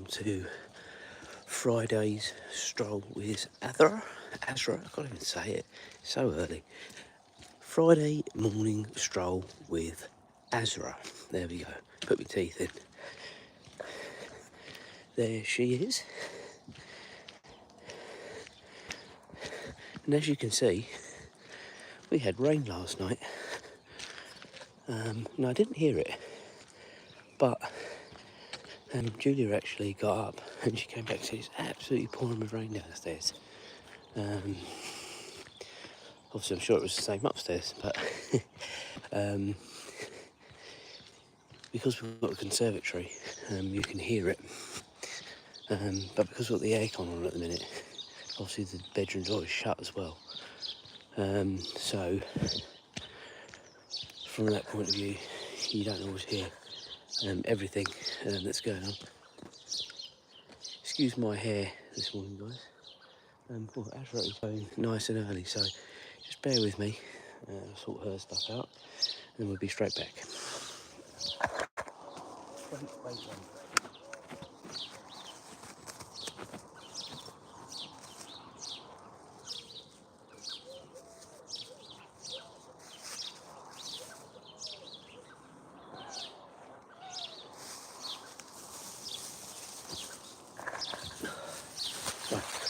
to Friday's Stroll with Azra. I can't even say it, it's so early. Friday morning stroll with Azra. There we go, put my teeth in. There she is. And as you can see, we had rain last night. No, I didn't hear it, but Julia actually got up and she came back and said it's absolutely pouring with rain downstairs. Obviously I'm sure it was the same upstairs, but because we've got a conservatory, you can hear it. But because we've got the aircon on at the minute, obviously the bedroom door is shut as well. So from that point of view, you don't always hear everything that's going on. Excuse my hair this morning, guys. Azra is going nice and early, so just bear with me. I'll sort her stuff out, and then we'll be straight back. Wait.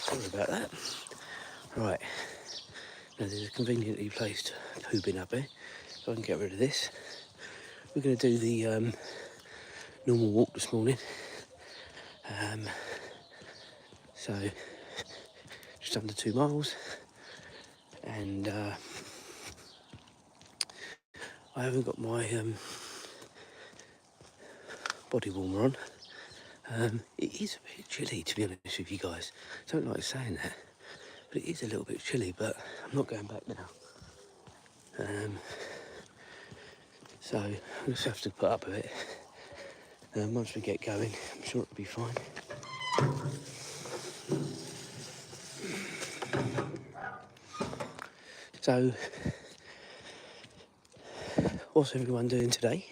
Sorry about that. Right, now there's a conveniently placed poo bin up there, so I can get rid of this. We're going to do the normal walk this morning. So just under 2 miles, and I haven't got my body warmer on. It is a bit chilly, to be honest with you guys. I don't like saying that, but it is a little bit chilly, but I'm not going back now. So I just have to put up with it. Once we get going, I'm sure it'll be fine. So, what's everyone doing today?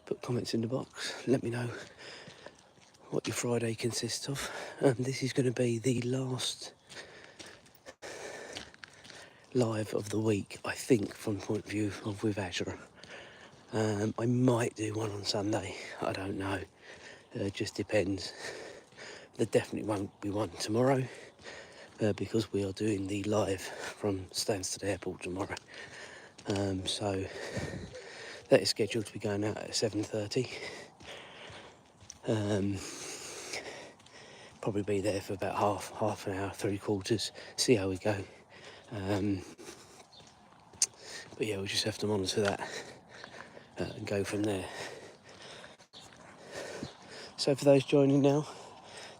Put comments in the box. Let me know what your Friday consists of. This is going to be the last live of the week, I think, from the point of view of with Azra. I might do one on Sunday, I don't know. It just depends. There definitely won't be one tomorrow because we are doing the live from Stansted Airport tomorrow. So that is scheduled to be going out at 7:30. Probably be there for about half an hour, 3/4, see how we go. But yeah, we'll just have to monitor that and go from there. So for those joining now,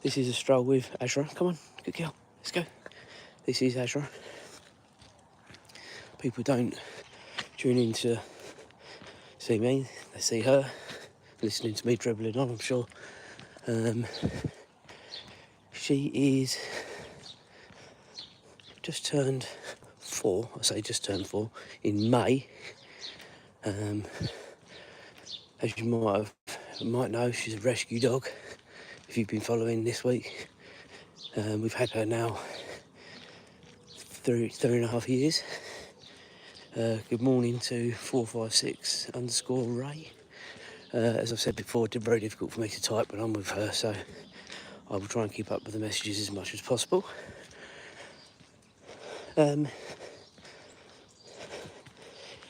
this is a stroll with Azra. Come on, good girl, let's go. This is Azra. People don't tune in to see me, they see her, listening to me dribbling on, I'm sure. She is just turned 4, I say just turned 4, in May. As you might know, she's a rescue dog, if you've been following this week. We've had her now 3.5 years. Good morning to 456_Ray. As I've said before, it's very difficult for me to type when I'm with her, so I will try and keep up with the messages as much as possible. And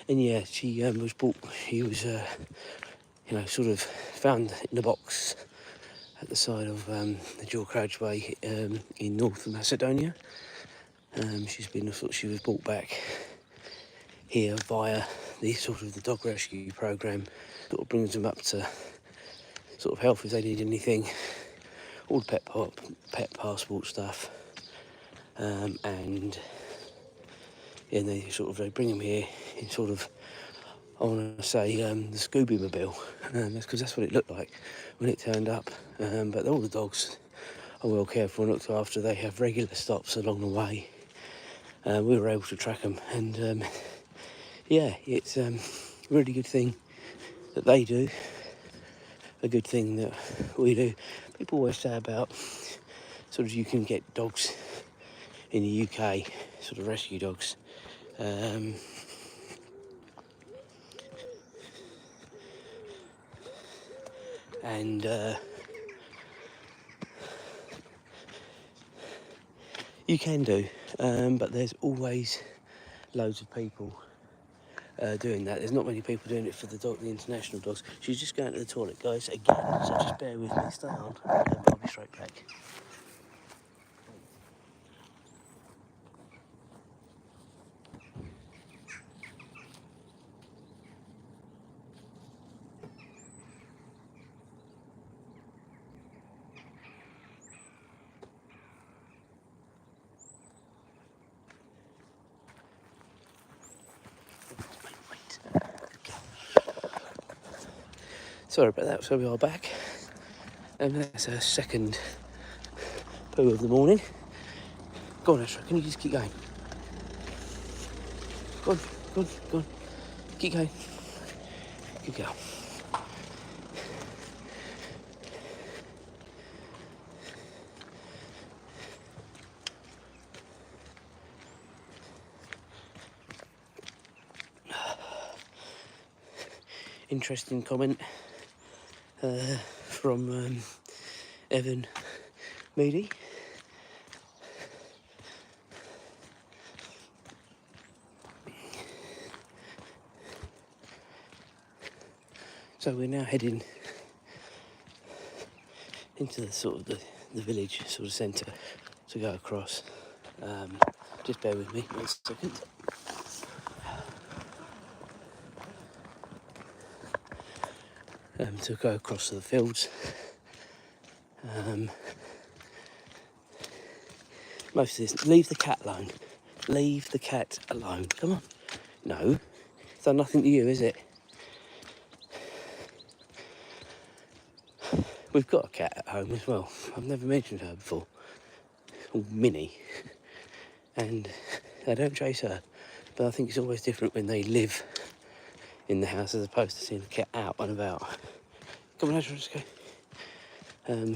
yeah, she was sort of found in a box at the side of the dual carriageway in North Macedonia. She was brought back here via the dog rescue program. Sort of brings them up to sort of health if they need anything, all the pet passport stuff, and they bring them here in sort of, I want to say, the Scooby Mobile. That's because that's what it looked like when it turned up. But all the dogs are well cared for and looked after. They have regular stops along the way. We were able to track them, and it's a really good thing that they do, a good thing that we do. people always say about sort of you can get dogs in the UK, sort of rescue dogs. And you can do, but there's always loads of people doing that. There's not many people doing it for the international dogs. She's just going to the toilet, guys, again, so just bear with me, stay on, I'll be straight back. Sorry about that, so we are back. And that's our second poo of the morning. Go on, Azra, can you just keep going? Go on, go on, go on. Keep going. Good girl. Interesting comment from Evan Moody. So we're now heading into the sort of the village sort of centre to go across. Just bear with me 1 second. To go across to the fields. Most of this, leave the cat alone. Leave the cat alone. Come on. No, it's done nothing to you, is it? We've got a cat at home as well. I've never mentioned her before. Called Minnie. And I don't chase her, but I think it's always different when they live in the house as opposed to seeing the cat out and about. Come on, Azra, let's go.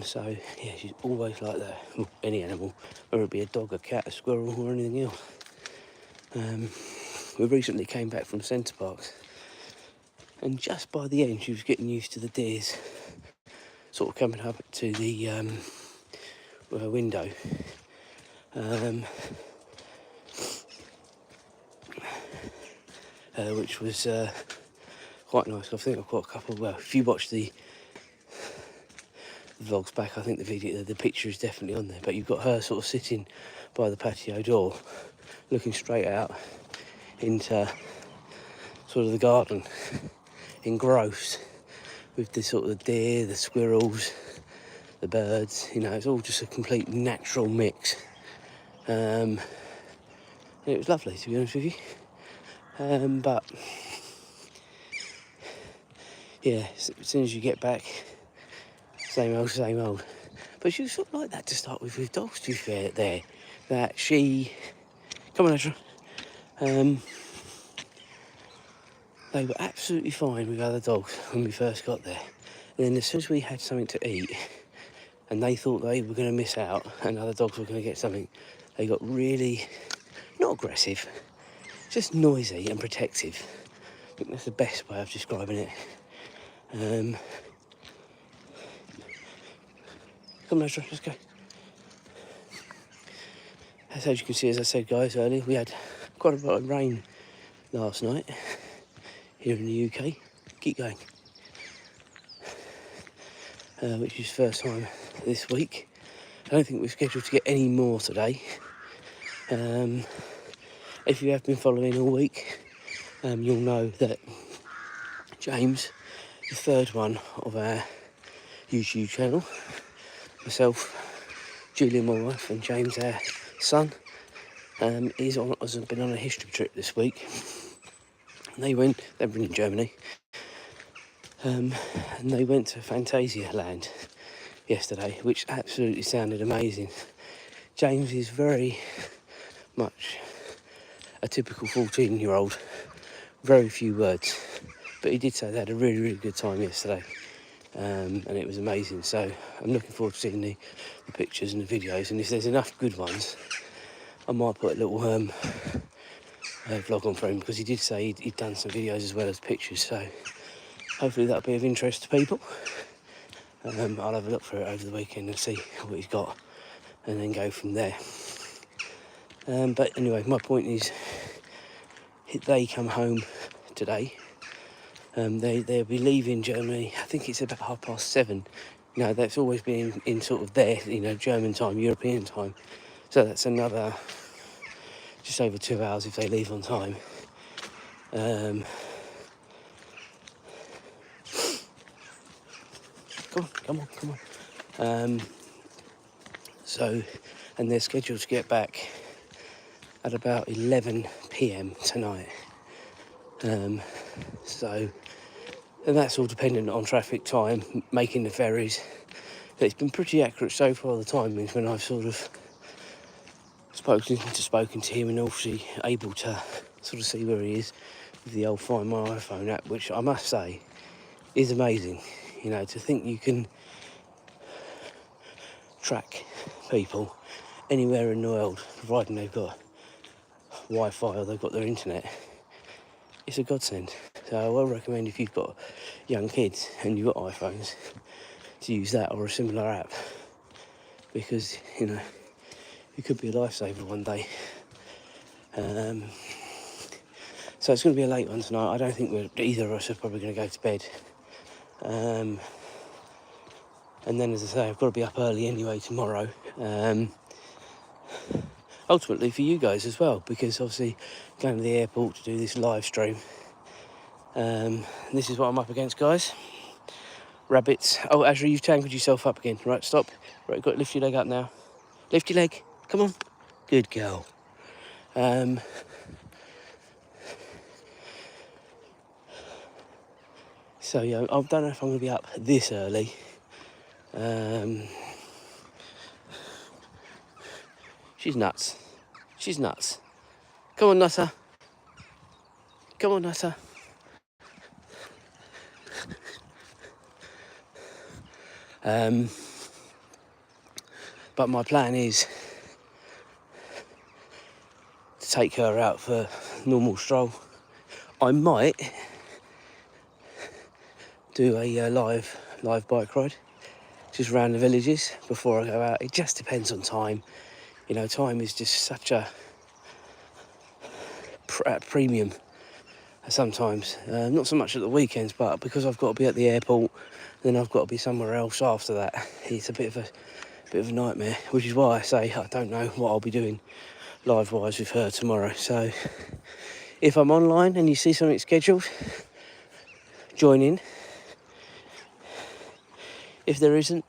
So, yeah, she's always like that. Well, any animal, whether it be a dog, a cat, a squirrel or anything else. We recently came back from Centre Parks, and just by the end she was getting used to the deers sort of coming up to the window. Which was quite nice. I think I've got a couple. Well, if you watch the vlogs back, I think the picture is definitely on there. But you've got her sort of sitting by the patio door, looking straight out into sort of the garden, engrossed with the sort of the deer, the squirrels, the birds. You know, it's all just a complete natural mix. And it was lovely, to be honest with you. But yeah, as soon as you get back, same old, same old. But she was sort of like that to start with dogs, to be fair, there. That she... Come on, Azra. They were absolutely fine with other dogs when we first got there. And then as soon as we had something to eat, and they thought they were going to miss out, and other dogs were going to get something, they got really, not aggressive, just noisy and protective. I think that's the best way of describing it. Come on, Azra, let's go. As you can see, as I said, guys, earlier, we had quite a lot of rain last night here in the UK. Keep going. Which is first time this week. I don't think we're scheduled to get any more today. If you have been following all week, you'll know that James, the third one of our YouTube channel, myself, Julie, my wife, and James, our son, has been on a history trip this week. They've been in Germany, and they went to Fantasia Land yesterday, which absolutely sounded amazing. James is very much a typical 14-year-old, very few words, but he did say they had a really, really good time yesterday. and it was amazing. So I'm looking forward to seeing the pictures and the videos, and if there's enough good ones, I might put a little vlog on for him, because he did say he'd done some videos as well as pictures, so hopefully that'll be of interest to people. I'll have a look for it over the weekend and see what he's got, and then go from there. But anyway, my point is, they come home today. They'll be leaving Germany, I think it's about 7:30. You know, that's always been in sort of their, German time, European time. So that's another just over 2 hours if they leave on time. Come on. So, and they're scheduled to get back at about 11 p.m. tonight. So, and that's all dependent on traffic time, making the ferries. But it's been pretty accurate so far, the timings, when I've sort of spoken to him, and obviously able to sort of see where he is with the old Find My iPhone app, which I must say is amazing. You know, to think you can track people anywhere in the world, providing they've got Wi-Fi or they've got their internet. It's a godsend. So I will recommend, if you've got young kids and you've got iPhones, to use that or a similar app, because, you know, it could be a lifesaver one day. So it's going to be a late one tonight. I don't think either of us are probably going to go to bed. And then, as I say, I've got to be up early anyway tomorrow. Ultimately for you guys as well, because obviously going to the airport to do this live stream. This is what I'm up against, guys. Rabbits. Oh, Azra, you've tangled yourself up again. Right, stop. Right, you've got to lift your leg up now. Lift your leg. Come on. Good girl. So, yeah, I don't know if I'm going to be up this early. She's nuts. She's nuts. Come on, Nutter. Come on, Nutter. But my plan is to take her out for normal stroll. I might do a live bike ride just around the villages before I go out. It just depends on time. You know, time is just such a premium sometimes. Not so much at the weekends, but because I've got to be at the airport, then I've got to be somewhere else after that. It's a bit of a nightmare, which is why I say I don't know what I'll be doing live wise with her tomorrow. So if I'm online and you see something scheduled, join in. If there isn't,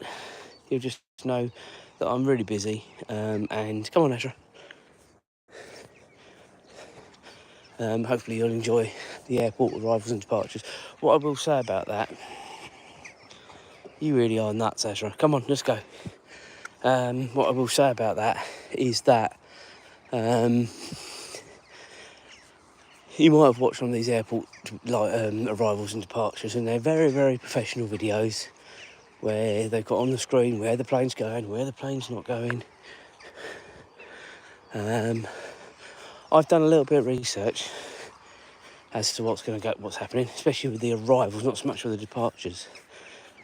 you'll just know that I'm really busy. And come on, Azra. Hopefully you'll enjoy the airport arrivals and departures. What I will say about that, you really are nuts, Azra. Come on, let's go. What I will say about that is that you might have watched one of these airport arrivals and departures, and they're very, very professional videos where they've got on the screen where the plane's going, where the plane's not going. I've done a little bit of research as to what's happening, especially with the arrivals, not so much with the departures.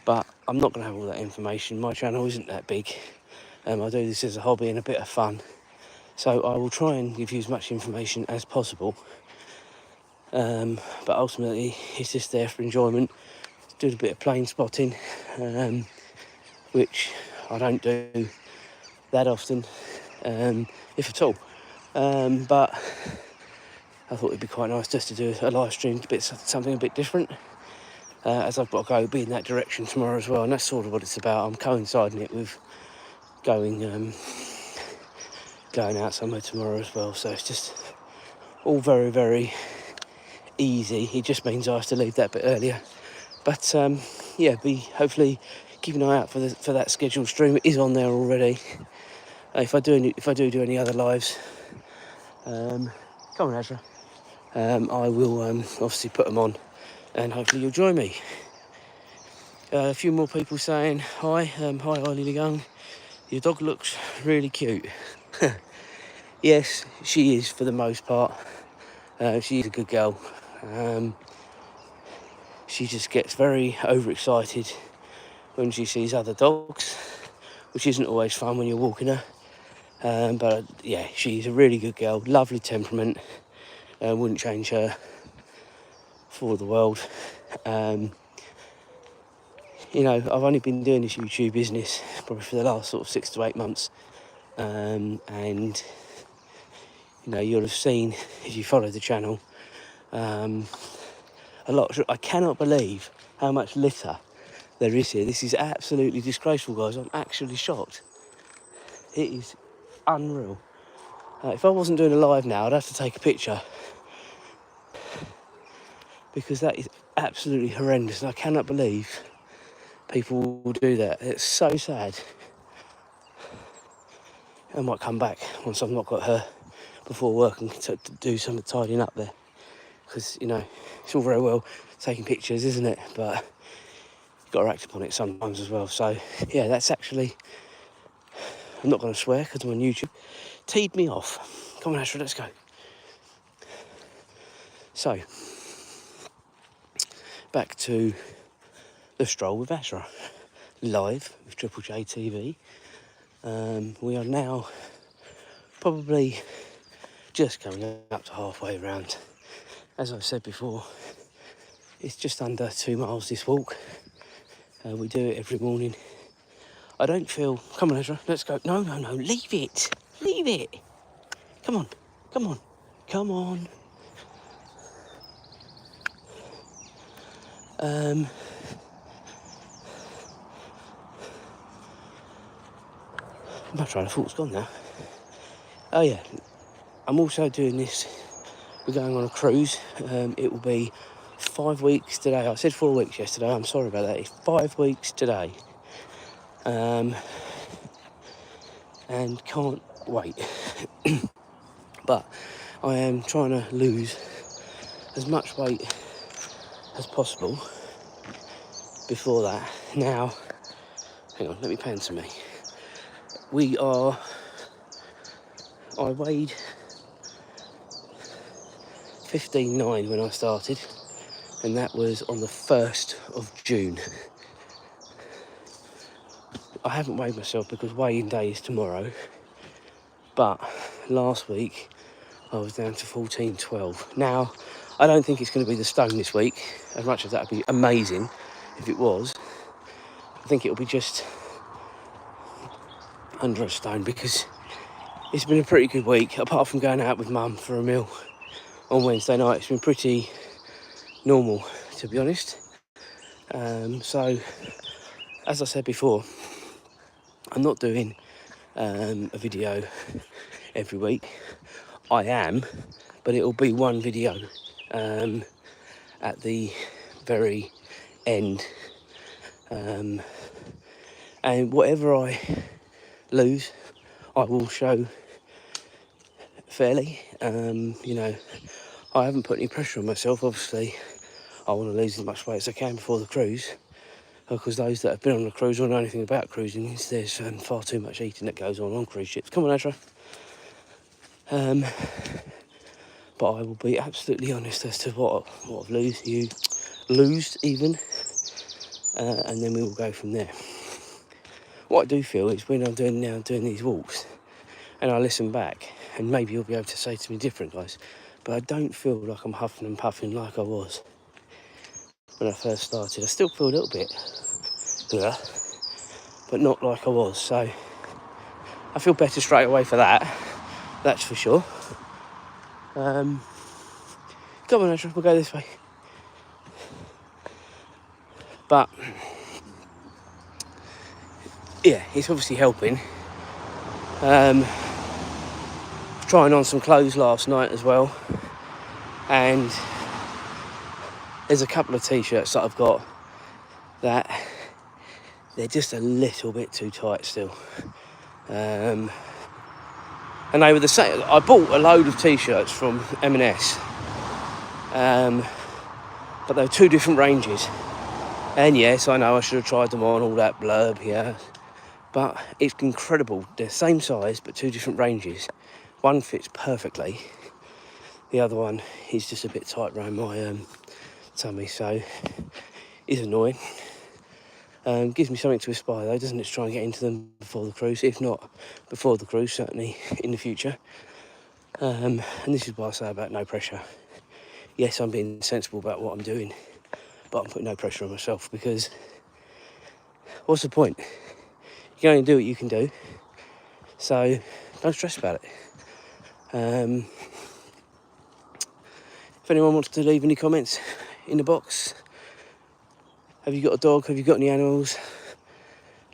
But I'm not going to have all that information. My channel isn't that big. I do this as a hobby and a bit of fun. So I will try and give you as much information as possible. But ultimately, it's just there for enjoyment. Do a bit of plane spotting, which I don't do that often, if at all. But I thought it'd be quite nice just to do a live stream, something a bit different. As I've got to be in that direction tomorrow as well, and that's sort of what it's about. I'm coinciding it with going out somewhere tomorrow as well, so it's just all very, very easy. It just means I have to leave that bit earlier. But hopefully keep an eye out for that scheduled stream. It is on there already. If I do any other lives, come on, Azra. I will obviously put them on, and hopefully you'll join me. A few more people saying hi. Hi, Eileen Young. Your dog looks really cute. Yes, she is for the most part. She's a good girl. She just gets very overexcited when she sees other dogs, which isn't always fun when you're walking her. But yeah, she's a really good girl, lovely temperament. Wouldn't change her for the world. You know, I've only been doing this YouTube business probably for the last sort of 6 to 8 months. And, you know, you'll have seen, if you follow the channel, a lot. I cannot believe how much litter there is here. This is absolutely disgraceful, guys. I'm actually shocked. It is unreal. If I wasn't doing a live now, I'd have to take a picture, because that is absolutely horrendous, and I cannot believe people will do that. It's so sad. I might come back once I've not got her before work and to do some tidying up there, because, you know, it's all very well taking pictures, isn't it? But you've got to act upon it sometimes as well. So yeah, that's actually, I'm not going to swear because I'm on YouTube, teed me off. Come on, Azra, let's go. So back to the stroll with Azra, live with Triple J TV. We are now probably just coming up to halfway around. As I've said before, it's just under 2 miles this walk. We do it every morning. I don't feel... Come on, Azra, let's go. No, leave it. Leave it. Come on. My train of thought's gone now. Oh yeah, I'm also doing this. We're going on a cruise. It will be 5 weeks today. I said 4 weeks yesterday. I'm sorry about that. It's 5 weeks today. And can't wait. But I am trying to lose as much weight as possible before that. Now, hang on, let me pan to me. I weighed 15.9 when I started, and that was on the 1st of June. I haven't weighed myself because weighing day is tomorrow, but last week I was down to 14.12. Now, I don't think it's going to be the stone this week, as much as that would be amazing if it was. I think it'll be just under a stone, because it's been a pretty good week, apart from going out with Mum for a meal on Wednesday night. It's been pretty normal, to be honest. So, as I said before, I'm not doing a video every week. I am, but it'll be one video at the very end. And whatever I lose, I will show fairly. You know, I haven't put any pressure on myself. Obviously, I want to lose as much weight as I can before the cruise, because those that have been on a cruise or know anything about cruising, there's far too much eating that goes on cruise ships. Come on, Azra. But I will be absolutely honest as to what I've lose even, and then we will go from there. What I do feel is when I'm doing these walks, and I listen back, and maybe you'll be able to say to me different, guys, but I don't feel like I'm huffing and puffing like I was when I first started. I still feel a little bit, but not like I was. So I feel better straight away for that. That's for sure. Come on, Azra, we'll go this way. But yeah, it's obviously helping. Trying on some clothes last night as well, and there's a couple of t-shirts that I've got that they're just a little bit too tight still. And they were the same. I bought a load of t-shirts from M&S, but they were two different ranges, And yes, I know I should have tried them on, all that blurb, yeah. But it's incredible. They're the same size, but two different ranges. One fits perfectly. The other one is just a bit tight around my tummy, so it's annoying. Gives me something to aspire though, doesn't it, to try and get into them before the cruise, if not before the cruise, certainly in the future. And this is what I say about no pressure. Yes, I'm being sensible about what I'm doing, but I'm putting no pressure on myself, because what's the point? You can only do what you can do, so don't stress about it. If anyone wants to leave any comments in the box, have you got a dog, have you got any animals,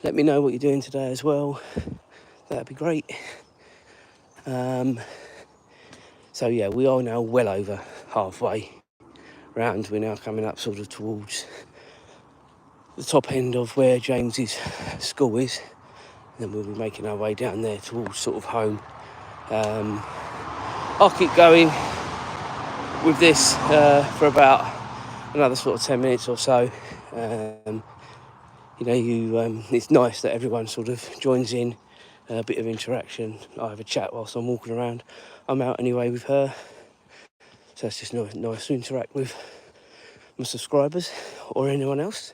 let me know what you're doing today as well, that'd be great. So yeah, we are now well over halfway round. We're now coming up sort of towards the top end of where James's school is, and then we'll be making our way down there towards sort of home. I'll keep going with this for about another sort of 10 minutes or so. It's nice that everyone sort of joins in, a bit of interaction. I have a chat whilst I'm walking around. I'm out anyway with her, so it's just nice to interact with my subscribers or anyone else.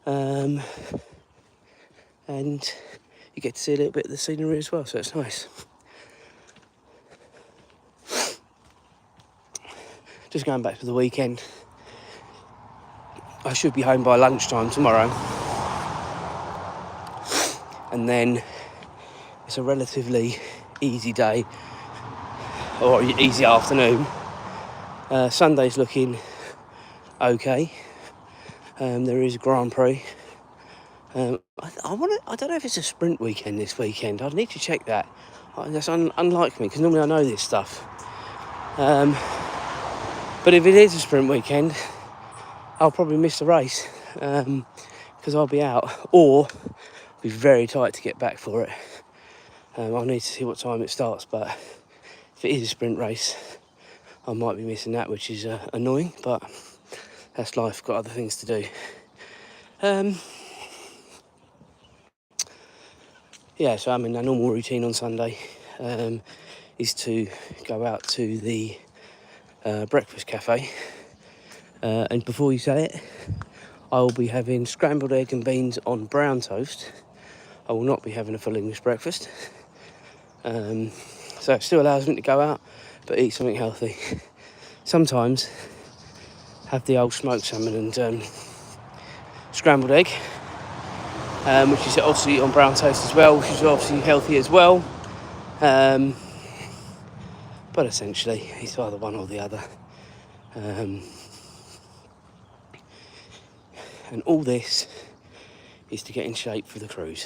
And you get to see a little bit of the scenery as well, so it's nice. Just going back to the weekend, I should be home by lunchtime tomorrow, and then it's a relatively easy day, or easy afternoon. Sunday's looking okay. There is a Grand Prix. I don't know if it's a sprint weekend this weekend. I'd need to check that. That's unlike me, because normally I know this stuff. But if it is a sprint weekend, I'll probably miss the race, because I'll be out, or be very tight to get back for it. I'll need to see what time it starts, but if it is a sprint race, I might be missing that, which is annoying, but that's life, got other things to do. Yeah, so I mean, our normal routine on Sunday is to go out to the breakfast cafe, and before you say it, I will be having scrambled egg and beans on brown toast. I will not be having a full English breakfast, so it still allows me to go out but eat something healthy. Sometimes have the old smoked salmon and scrambled egg, which is obviously on brown toast as well, which is obviously healthy as well. But essentially, it's either one or the other. And all this is to get in shape for the cruise.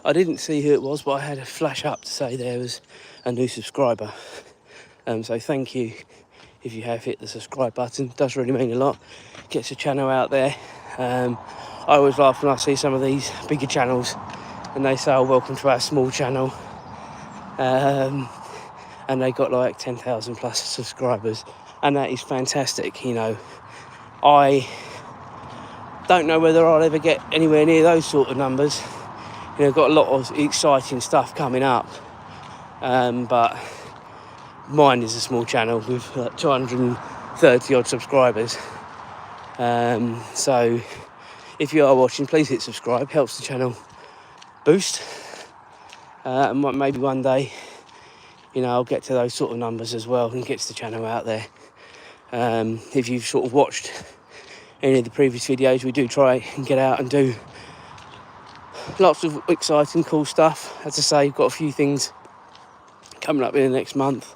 I didn't see who it was, but I had a flash up to say there was a new subscriber. So thank you if you have hit the subscribe button. It does really mean a lot. Gets the channel out there. I always laugh when I see some of these bigger channels and they say, oh, welcome to our small channel. And they got like 10,000 plus subscribers. And that is fantastic, you know. I don't know whether I'll ever get anywhere near those sort of numbers. You know, got a lot of exciting stuff coming up. But mine is a small channel with 230 odd subscribers. So if you are watching, please hit subscribe, helps the channel boost. And maybe one day, you know, I'll get to those sort of numbers as well and gets the channel out there. If you've sort of watched any of the previous videos, we do try and get out and do lots of exciting, cool stuff. As I say, we've got a few things coming up in the next month.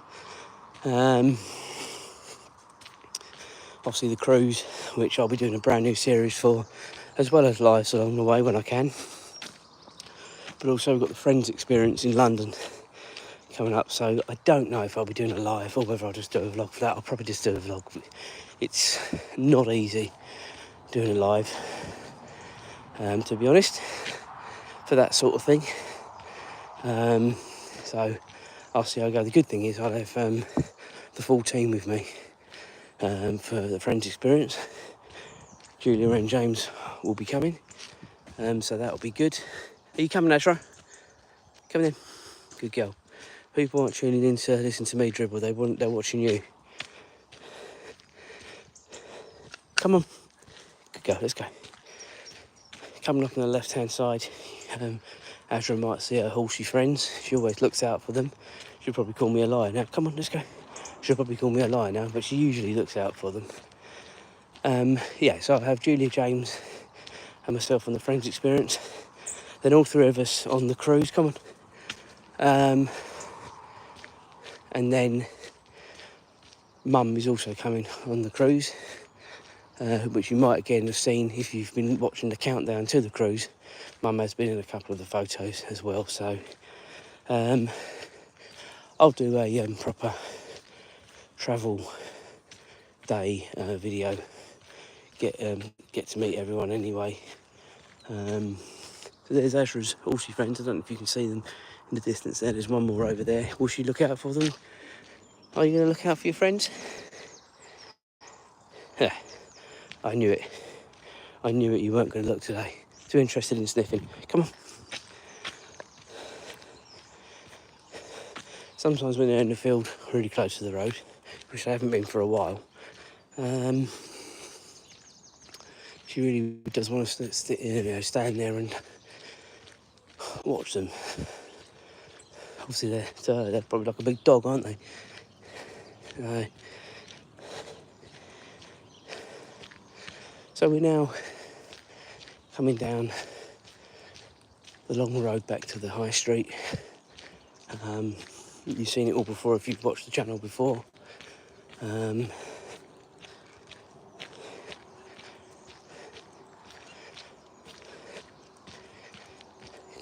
Obviously the cruise, which I'll be doing a brand new series for, as well as lives along the way when I can. But also we've got the Friends experience in London coming up, so I don't know if I'll be doing a live or whether I'll just do a vlog for that. I'll probably just do a vlog. It's not easy doing a live, to be honest, for that sort of thing. So I'll see how I go. The good thing is I'll have the full team with me for the Friends experience. Julia and James will be coming, so that'll be good. Are you coming, Azra? Coming in. Good girl. People aren't tuning in to listen to me dribble, they're watching you. Come on. Good girl, let's go. Coming up on the left hand side, Azra might see her horsey friends. She always looks out for them. She'll probably call me a liar now. Come on, let's go. She'll probably call me a liar now, but she usually looks out for them. Yeah, so I have Julia, James and myself on the Friends Experience. Then all three of us on the cruise, come on. And then Mum is also coming on the cruise, which you might again have seen if you've been watching the countdown to the cruise. Mum has been in a couple of the photos as well, so I'll do a proper travel day video. Get to meet everyone anyway. So there's Azra's horsey friends. I don't know if you can see them in the distance there. There's one more over there. Will she look out for them? Are you going to look out for your friends? Yeah, I knew it. I knew it, you weren't going to look today. Too interested in sniffing. Come on. Sometimes when they're in the field really close to the road, which they haven't been for a while, she really does want to stand there and watch them. Obviously they're probably like a big dog, aren't they? So we're now coming down the long road back to the high street. You've seen it all before if you've watched the channel before.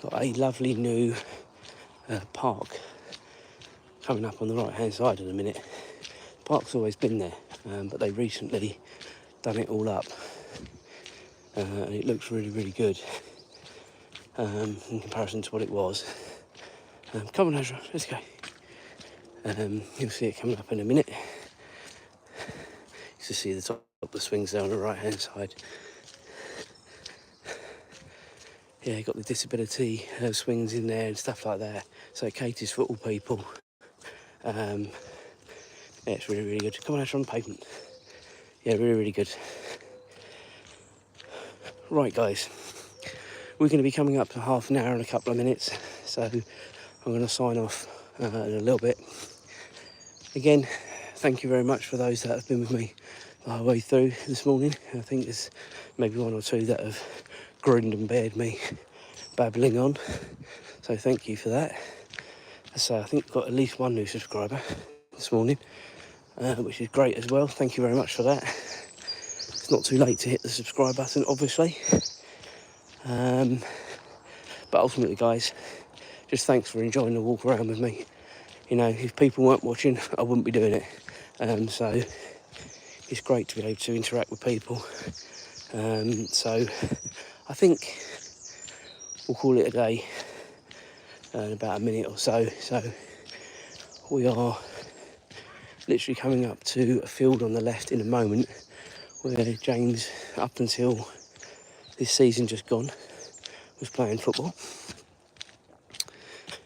Got a lovely new park coming up on the right hand side in a minute. The park's always been there, but they recently done it all up, and it looks really, really good in comparison to what it was. Come on, Azra, let's go. You'll see it coming up in a minute. You can see the top of the swings there on the right hand side. Yeah, got the disability swings in there and stuff like that, so it caters for all people. Yeah, it's really, really good. Come on, Azra, on the pavement. Yeah, really, really good. Right, guys, we're going to be coming up to half an hour and a couple of minutes, so I'm going to sign off in a little bit. Again, thank you very much for those that have been with me the whole way through this morning. I think there's maybe one or two that have grinned and bared me babbling on, so thank you for that. So I think we've got at least one new subscriber this morning, which is great as well. Thank you very much for that. It's not too late to hit the subscribe button, obviously. But ultimately, guys, just thanks for enjoying the walk around with me. You know, if people weren't watching, I wouldn't be doing it. So it's great to be able to interact with people. So I think we'll call it a day in about a minute or so. So we are literally coming up to a field on the left in a moment where James, up until this season just gone, was playing football.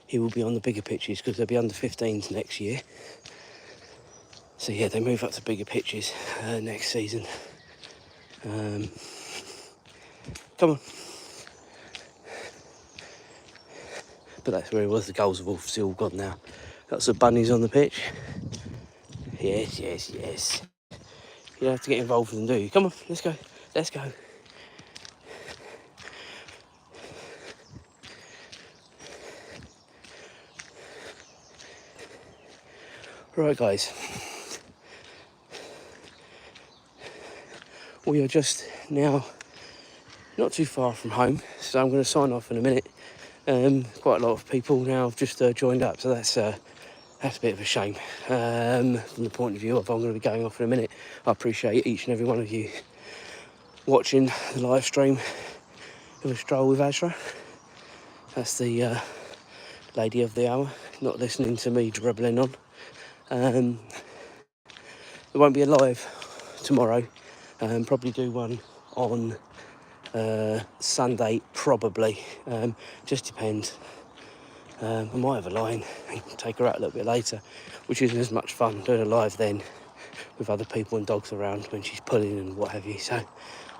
He will be on the bigger pitches because they'll be under 15s next year. So yeah, they move up to bigger pitches next season. Come on. But that's where it was. The goals have obviously all gone now. Got some bunnies on the pitch. Yes, yes, yes. You don't have to get involved with them, do you? Come on, let's go. Let's go. Right, guys. We are just now not too far from home, so I'm going to sign off in a minute. Quite a lot of people now have just joined up, so that's a bit of a shame. From the point of view of I'm going to be going off in a minute, I appreciate each and every one of you watching the live stream of a stroll with Azra. That's the lady of the hour, not listening to me dribbling on. There won't be a live tomorrow. Probably do one on Sunday, probably. Just depends. I might have a line and take her out a little bit later, which isn't as much fun doing a live then with other people and dogs around when she's pulling and what have you. So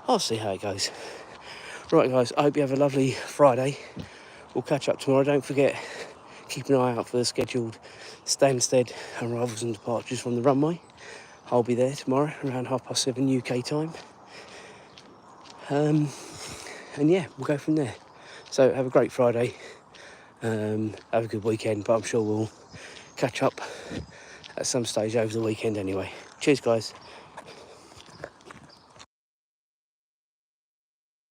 I'll see how it goes. Right guys, I hope you have a lovely Friday. We'll catch up tomorrow. Don't forget, keep an eye out for the scheduled Stansted arrivals and departures from the runway. I'll be there tomorrow around 7:30 UK time. And yeah, we'll go from there. So have a great Friday. Have a good weekend, but I'm sure we'll catch up at some stage over the weekend anyway. Cheers guys.